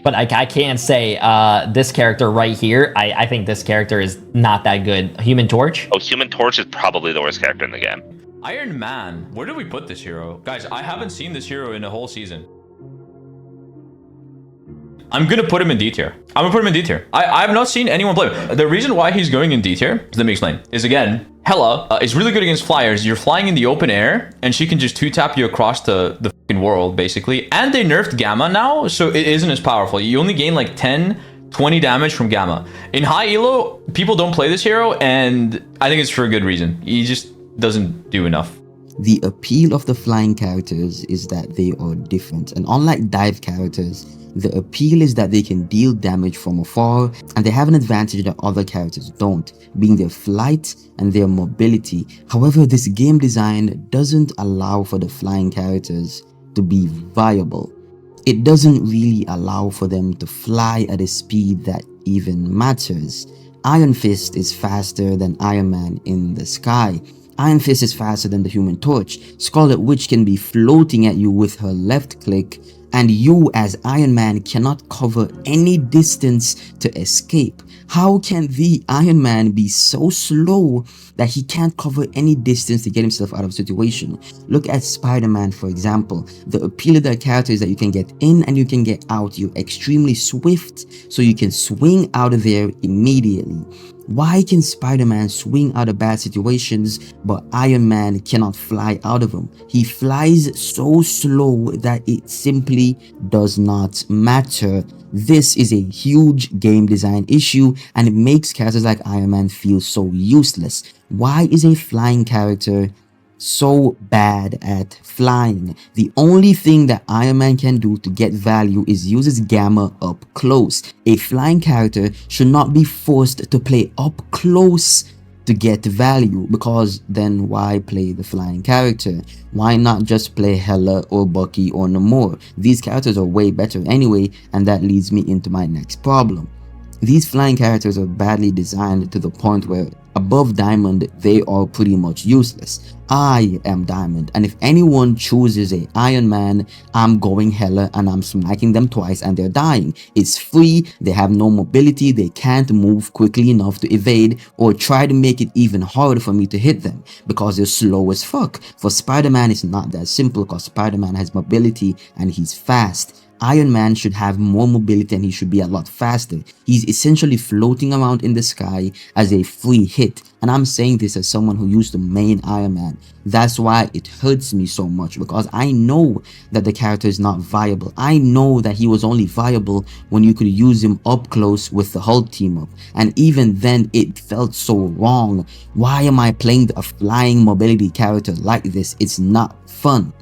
But I can't say this character right here. I think this character is not that good. Human Torch? Oh, Human Torch is probably the worst character in the game. Iron Man. Where did we put this hero? Guys, I haven't seen this hero in a whole season. I'm gonna put him in D tier. I'm gonna put him in D tier. I've not seen anyone play him. The reason why he's going in D tier, let me explain, is again, Hela is really good against flyers. You're flying in the open air, and she can just 2-tap you across the fucking world, basically. And they nerfed Gamma now, so it isn't as powerful. You only gain like 10, 20 damage from Gamma. In high elo, people don't play this hero, and I think it's for a good reason. He just doesn't do enough. The appeal of the flying characters is that they are different, and unlike dive characters, the appeal is that they can deal damage from afar, and they have an advantage that other characters don't, being their flight and their mobility. However, this game design doesn't allow for the flying characters to be viable. It doesn't really allow for them to fly at a speed that even matters. Iron Fist is faster than Iron Man in the sky. Iron Fist is faster than the Human Torch. Scarlet Witch can be floating at you with her left click, and you as Iron Man cannot cover any distance to escape. How can the Iron Man be so slow that he can't cover any distance to get himself out of a situation? Look at Spider-Man, for example. The appeal of that character is that you can get in and you can get out. You're extremely swift, so you can swing out of there immediately. Why can Spider-Man swing out of bad situations, but Iron Man cannot fly out of them? He flies so slow that it simply does not matter. This is a huge game design issue, and it makes characters like Iron Man feel so useless. Why is a flying character so bad at flying? The only thing that Iron Man can do to get value is use his Gamma up close. A flying character should not be forced to play up close to get value, because then why play the flying character? Why not just play Hela or Bucky or Namor? These characters are way better anyway, and that leads me into my next problem. These flying characters are badly designed to the point where above Diamond, they are pretty much useless. I am Diamond, and if anyone chooses a Iron Man, I'm going Hela and I'm smacking them twice and they're dying. It's free, they have no mobility, they can't move quickly enough to evade or try to make it even harder for me to hit them because they're slow as fuck. For Spider-Man, it's not that simple because Spider-Man has mobility and he's fast. Iron Man should have more mobility and he should be a lot faster. He's essentially floating around in the sky as a free hit, and I'm saying this as someone who used the main Iron Man. That's why it hurts me so much, because I know that the character is not viable. I know that he was only viable when you could use him up close with the Hulk team up, and even then it felt so wrong. Why am I playing a flying mobility character like this? It's not fun.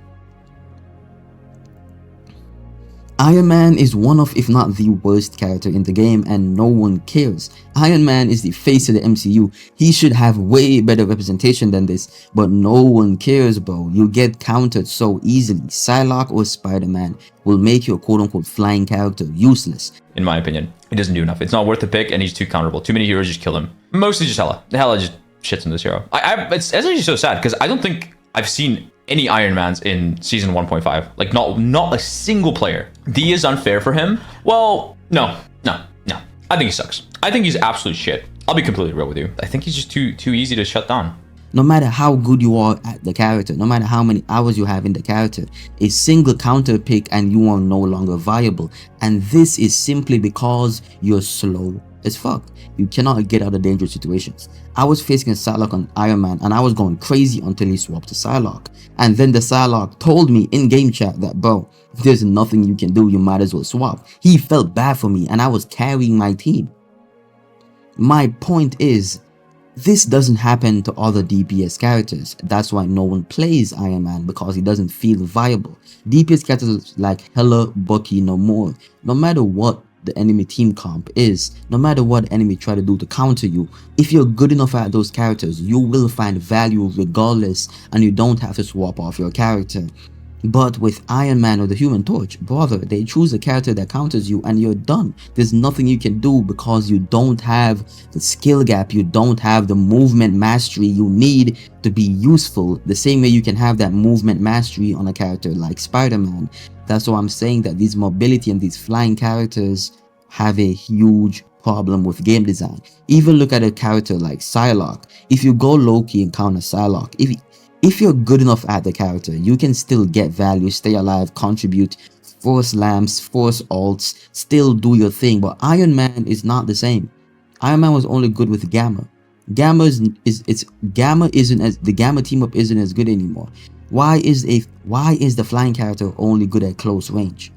Iron Man is one of, if not the worst character in the game, and no one cares. Iron Man is the face of the MCU. He should have way better representation than this, but no one cares, bro. You get countered so easily. Psylocke or Spider-Man will make your quote-unquote flying character useless. In my opinion, he doesn't do enough. It's not worth the pick, and he's too counterable. Too many heroes just kill him. Mostly just Hela. Hela just shits in this hero. It's actually so sad, because I don't think I've seen any Iron Mans in season 1.5. Like, not a single player. D is unfair for him. Well, no. I think he sucks. I think he's absolute shit. I'll be completely real with you. I think he's just too easy to shut down. No matter how good you are at the character, no matter how many hours you have in the character, a single counter pick and you are no longer viable. And this is simply because you're slow as fuck. You cannot get out of dangerous situations. I was facing a Psylocke on Iron Man and I was going crazy until he swapped to Psylocke. And then the Psylocke told me in game chat that, bro, if there's nothing you can do, you might as well swap. He felt bad for me and I was carrying my team. My point is, this doesn't happen to other DPS characters. That's why no one plays Iron Man, because he doesn't feel viable. DPS characters like Hela, Bucky, Namor, no matter what the enemy team comp is, no matter what enemy try to do to counter you, if you're good enough at those characters, you will find value regardless, and you don't have to swap off your character. But with Iron Man or the Human Torch, brother, they choose a character that counters you and you're done. There's nothing you can do because you don't have the skill gap, you don't have the movement mastery you need to be useful, the same way you can have that movement mastery on a character like Spider-Man. That's why I'm saying that these mobility and these flying characters have a huge problem with game design. Even look at a character like Psylocke. If you go low-key and counter Psylocke, if you're good enough at the character, you can still get value, stay alive, contribute, force lamps, force ults, still do your thing. But Iron Man is not the same. Iron Man was only good with Gamma. Gamma isn't as the Gamma team up isn't as good anymore. Why is the flying character only good at close range?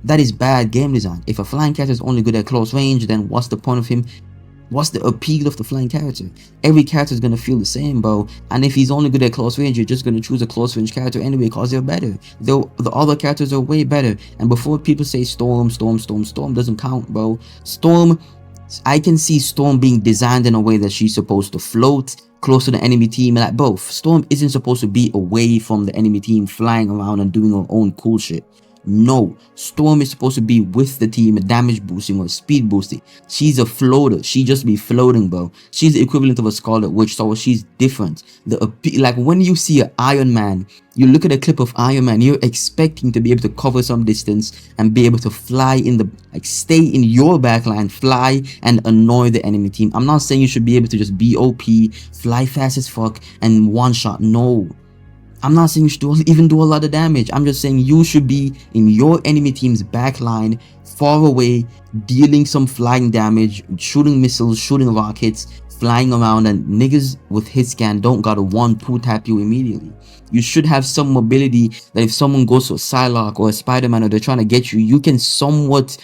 That is bad game design. If a flying character is only good at close range, then what's the point of him? What's the appeal of the flying character? Every character is gonna feel the same, bro. And if he's only good at close range, you're just gonna choose a close range character anyway because they're better. The other characters are way better. And before people say Storm doesn't count, bro. Storm, I can see Storm being designed in a way that she's supposed to float close to the enemy team. Like both, Storm isn't supposed to be away from the enemy team, flying around and doing her own cool shit. No, Storm is supposed to be with the team, damage boosting or speed boosting. She's a floater. She just be floating, bro. She's the equivalent of a Scarlet Witch, so she's different. Like when you see an Iron Man, you look at a clip of Iron Man, you're expecting to be able to cover some distance and be able to fly in the, like, stay in your backline, fly and annoy the enemy team. I'm not saying you should be able to just be OP, fly fast as fuck and one shot. No. I'm not saying you should even do a lot of damage. I'm just saying you should be in your enemy team's backline, far away, dealing some flying damage, shooting missiles, shooting rockets, flying around, and niggas with hit scan don't gotta 1-2 tap you immediately. You should have some mobility that if someone goes to a Psylocke or a Spider-Man or they're trying to get you, you can somewhat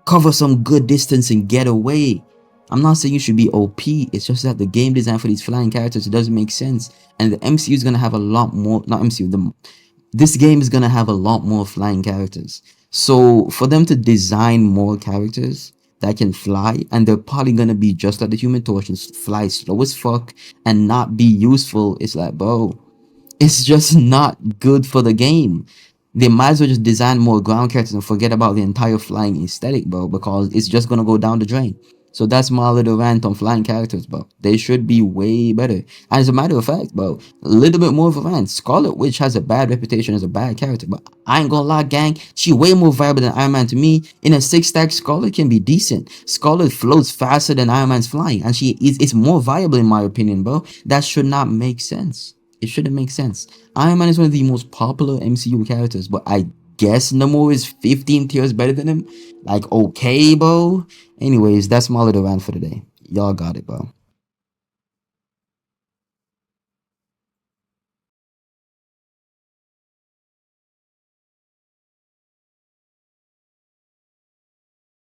cover some good distance and get away. I'm not saying you should be OP, it's just that the game design for these flying characters, it doesn't make sense. And the MCU is gonna have a lot more, not MCU, this game is gonna have a lot more flying characters. So for them to design more characters that can fly, and they're probably gonna be just like the Human Torch and fly slow as fuck and not be useful, it's like, bro, it's just not good for the game. They might as well just design more ground characters and forget about the entire flying aesthetic, bro, because it's just gonna go down the drain. So that's my little rant on flying characters, bro. They should be way better. And as a matter of fact, bro, a little bit more of a rant. Scarlet Witch has a bad reputation as a bad character, but I ain't gonna lie, gang. She way more viable than Iron Man to me. In a 6-stack, Scarlet can be decent. Scarlet floats faster than Iron Man's flying, and it's more viable in my opinion, bro. That should not make sense. It shouldn't make sense. Iron Man is one of the most popular MCU characters, but I guess Namor is 15 tiers better than him. Like, okay, bro. Anyways, that's my little rant for today. Y'all got it, bro.